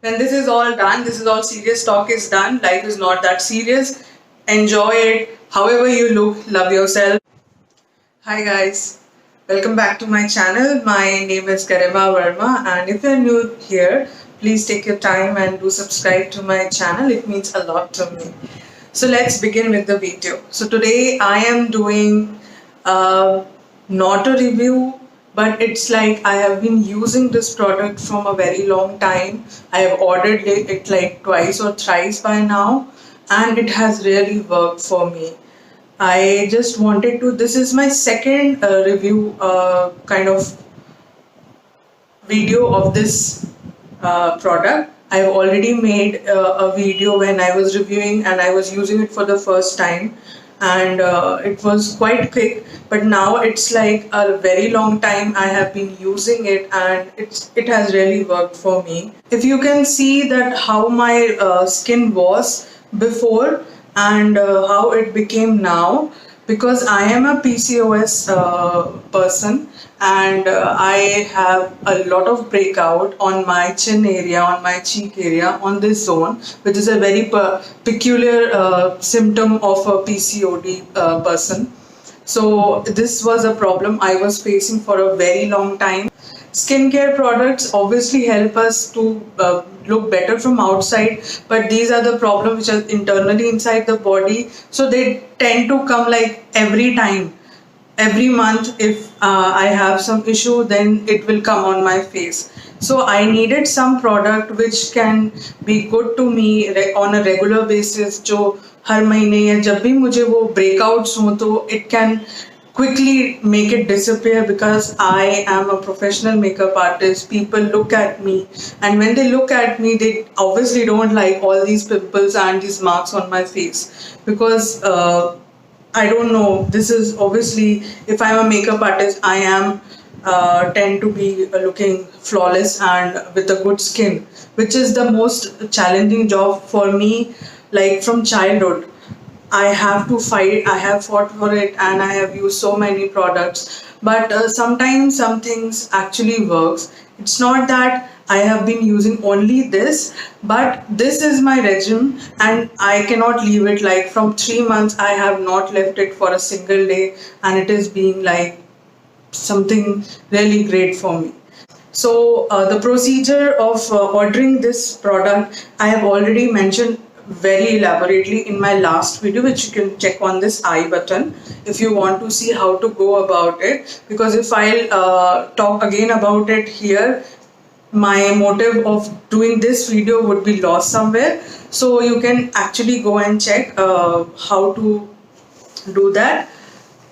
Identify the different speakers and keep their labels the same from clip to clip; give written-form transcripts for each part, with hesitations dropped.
Speaker 1: When this is all done, this is all serious talk is done, life is not that serious. Enjoy it. However you look, love yourself. Hi guys, welcome back to my channel. My name is Garima Verma, and if you're new here, please take your time and do subscribe to my channel. It means a lot to me. So let's begin with the video. So today I am doing not a review, but it's like I have been using this product from a very long time. I have ordered it like twice or thrice by now, and it has really worked for me. I just wanted to, this is my second review kind of video of this product. I have already made a video when I was reviewing and I was using it for the first time, and it was quite quick, but now it's like a very long time I have been using it, and it has really worked for me. If you can see that how my skin was before and how it became now, because I am a PCOS person, and I have a lot of breakout on my chin area, on my cheek area, on this zone, which is a very peculiar symptom of a PCOD person. So this was a problem I was facing for a very long time. Skincare products obviously help us to look better from outside, but these are the problems which are internally inside the body. So they tend to come like every time, every month. If I have some issue, then it will come on my face. So I needed some product which can be good to me on a regular basis, जो हर महीने या जब भी मुझे वो breakouts हो तो it can quickly make it disappear, because I am a professional makeup artist. People look at me, and when they look at me, they obviously don't like all these pimples and these marks on my face, because I don't know. This is obviously, if I'm a makeup artist, I am tend to be looking flawless and with a good skin, which is the most challenging job for me. Like from childhood, I have to fight. I have fought for it, and I have used so many products. But sometimes some things actually works. It's not that I have been using only this, but this is my regime, and I cannot leave it. Like from 3 months, I have not left it for a single day, and it is being like something really great for me. So the procedure of ordering this product, I have already mentioned very elaborately in my last video, which you can check on this I button if you want to see how to go about it. Because if I'll talk again about it here, my motive of doing this video would be lost somewhere. So you can actually go and check how to do that.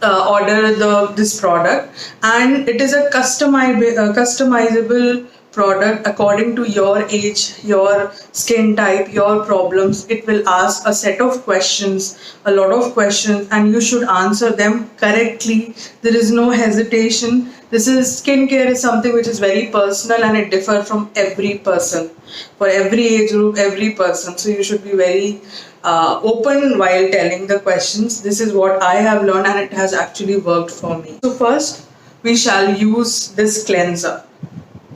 Speaker 1: Order this product, and it is a customizable product according to your age, your skin type, your problems. It will ask a set of questions, a lot of questions, and you should answer them correctly. There is no hesitation. This is skincare is something which is very personal, and it differs from every person, for every age group, every person. So you should be very open while telling the questions. This is what I have learned, and it has actually worked for me. So first, we shall use this cleanser.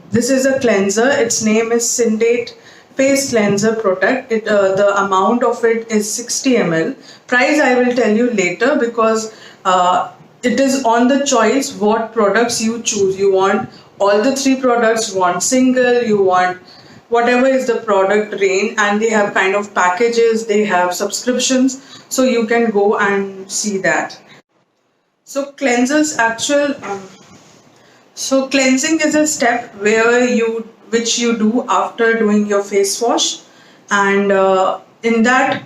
Speaker 1: This is a cleanser. Its name is Syndet Face Cleanser product. The amount of it is 60 ml. Price I will tell you later, because it is on the choice what products you choose. You want all the three products, you want single, you want whatever is the product range, and they have kind of packages, they have subscriptions, so you can go and see that. So cleansing is a step which you do after doing your face wash, and in that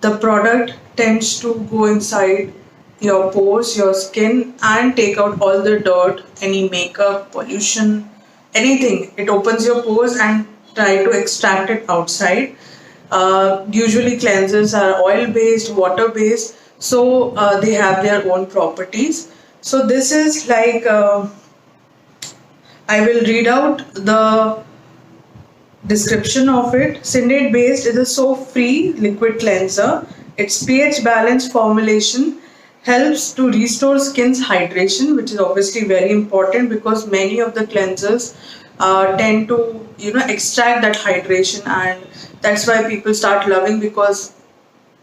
Speaker 1: the product tends to go inside your pores, your skin, and take out all the dirt, any makeup, pollution, anything. It opens your pores and try to extract it outside. Usually cleansers are oil based, water based, so they have their own properties. So this is like I will read out the description of it. Syndet based is a soap free liquid cleanser. Its pH balanced formulation helps to restore skin's hydration, which is obviously very important, because many of the cleansers tend to extract that hydration, and that's why people start loving, because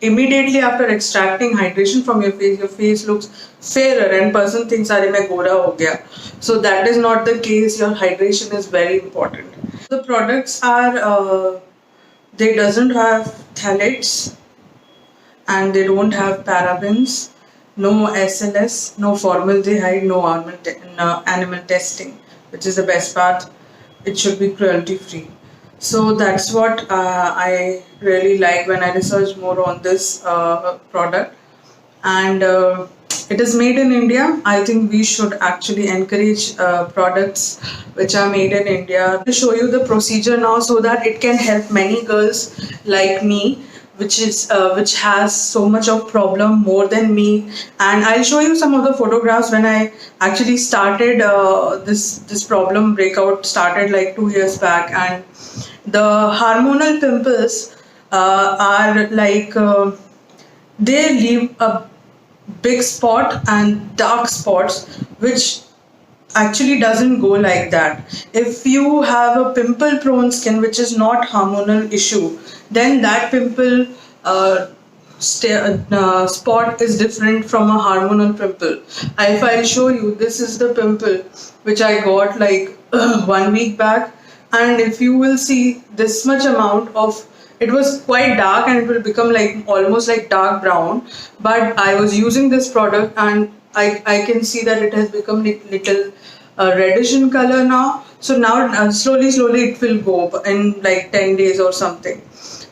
Speaker 1: immediately after extracting hydration from your face looks fairer and person thinks are मैं गोरा हो गया. So that is not the case. Your hydration is very important. The products are they doesn't have phthalates, and they don't have parabens, no SLS, no formaldehyde, no animal testing, which is the best part. It should be cruelty free. So that's what I really like when I research more on this product. And it is made in India. I think we should actually encourage products which are made in India. To show you the procedure now so that it can help many girls like me, which has so much of problem more than me. And I'll show you some of the photographs when I actually started this problem breakout started like 2 years back. And the hormonal pimples are like they leave a big spot and dark spots, which actually doesn't go like that. If you have a pimple prone skin which is not hormonal issue, then that pimple spot is different from a hormonal pimple. If I'll show you, this is the pimple which I got like 1 week back, and if you will see this much amount of, it was quite dark and it will become like almost like dark brown, but I was using this product and I can see that it has become little reddish in color now. So now slowly it will go in like 10 days or something.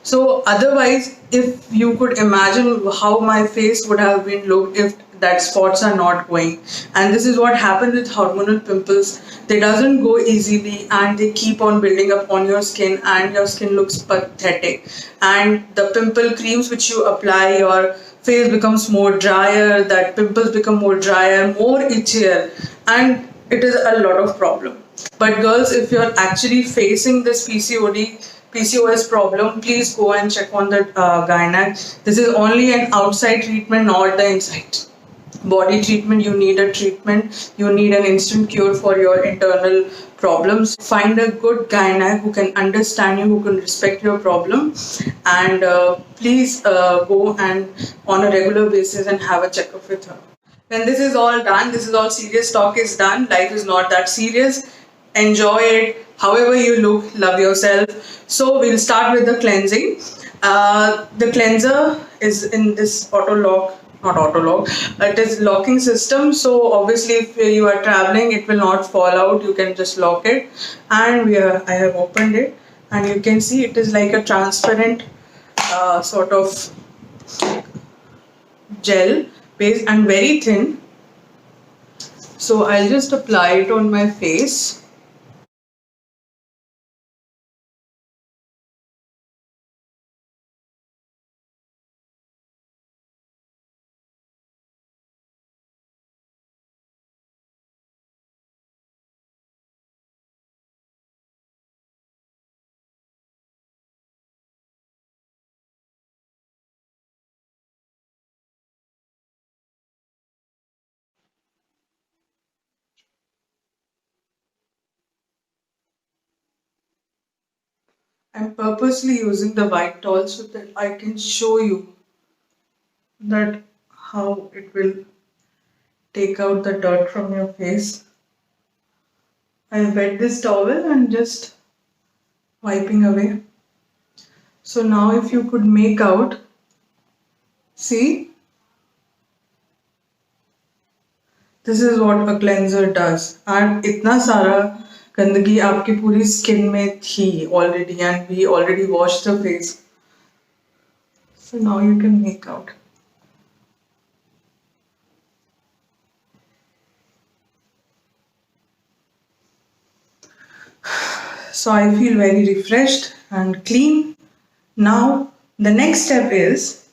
Speaker 1: So otherwise, if you could imagine how my face would have been looked if that spots are not going. And this is what happened with hormonal pimples. They doesn't go easily and they keep on building up on your skin, and your skin looks pathetic. And the pimple creams which you apply, your face becomes more drier, that pimples become more drier, more itchier, and it is a lot of problem. But girls, if you're actually facing this PCOS problem, please go and check on the gynec. This is only an outside treatment, not the inside body treatment. You need a treatment, you need an instant cure for your internal problems. Find a good gynec who can understand you, who can respect your problem, and please go and on a regular basis and have a checkup with her. When this is all done, this is all serious talk is done, life is not that serious. Enjoy it however you look, love yourself. So we'll start with the cleansing. The cleanser is in this not auto lock, it is locking system. So obviously if you are traveling, it will not fall out, you can just lock it. And I have opened it, and you can see it is like a transparent sort of gel base and very thin. So I'll just apply it on my face. I'm purposely using the white towel so that I can show you that how it will take out the dirt from your face. I wet this towel and just wiping away. So now if you could make out, see, this is what a cleanser does. And itna sara gandagi आपकी पूरी skin में थी already, and we already washed the face. So now you can make out. So I feel very refreshed and clean. Now the next step is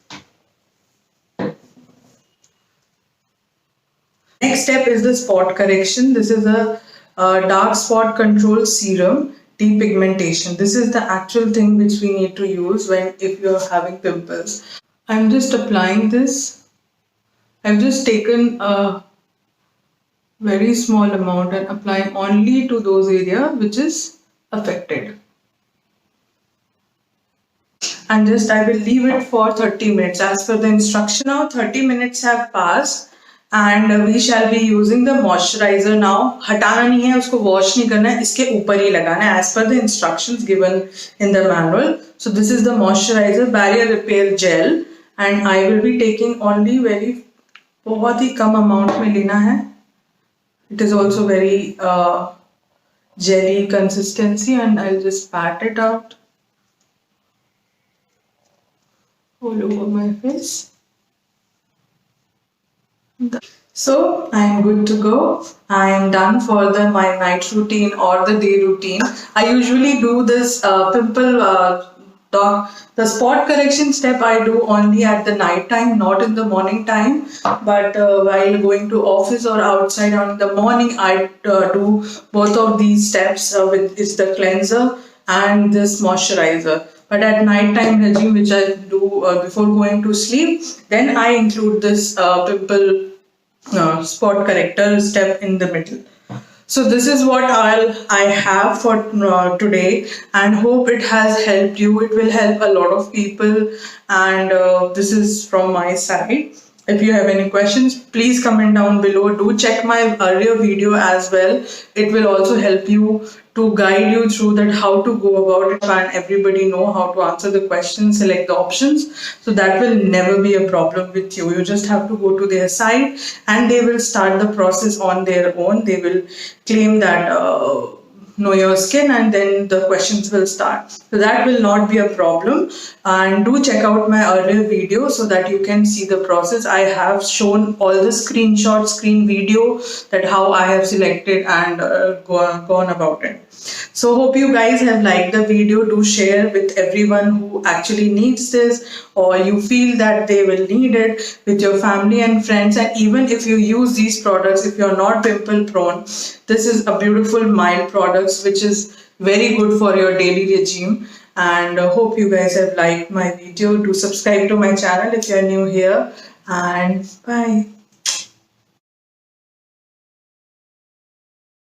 Speaker 1: the spot correction. This is a dark spot control serum depigmentation. This is the actual thing which we need to use if you're having pimples. I'm just applying this. I've just taken a very small amount and applying only to those areas which is affected. and just I will leave it for 30 minutes. As per the instruction now, 30 minutes have passed and we shall be using the moisturizer now. हटाना नहीं है, उसको wash नहीं करना है, इसके ऊपर ही लगाना है as per the instructions given in the manual. So this is the moisturizer barrier repair gel and I will be taking only बहुत ही कम amount में लेना है. It is also very jelly consistency and I'll just pat it out all over my face. So I am good to go. I am done for my night routine or the day routine. I usually do this the spot correction step I do only at the night time, not in the morning time. But while going to office or outside in the morning, I do both of these steps with the cleanser and this moisturizer. But at night time regime, which I do before going to sleep, then I include this pimple spot corrector step in the middle. So this is what I have for today and hope it has helped you. It will help a lot of people and this is from my side. If you have any questions, please comment down below. Do check my earlier video as well. It will also help you to guide you through that how to go about it and everybody know how to answer the questions, select the options. So that will never be a problem with you. You just have to go to their site and they will start the process on their own. They will claim that know your skin and then the questions will start. So that will not be a problem. And do check out my earlier video so that you can see the process. I have shown all the screen video that how I have selected and gone about it. So hope you guys have liked the video. Do share with everyone who actually needs this or you feel that they will need it with your family and friends. And even if you use these products, if you're not pimple prone, this is a beautiful mild product which is very good for your daily regime. And hope you guys have liked my video. Do subscribe to my channel if you're new here and bye.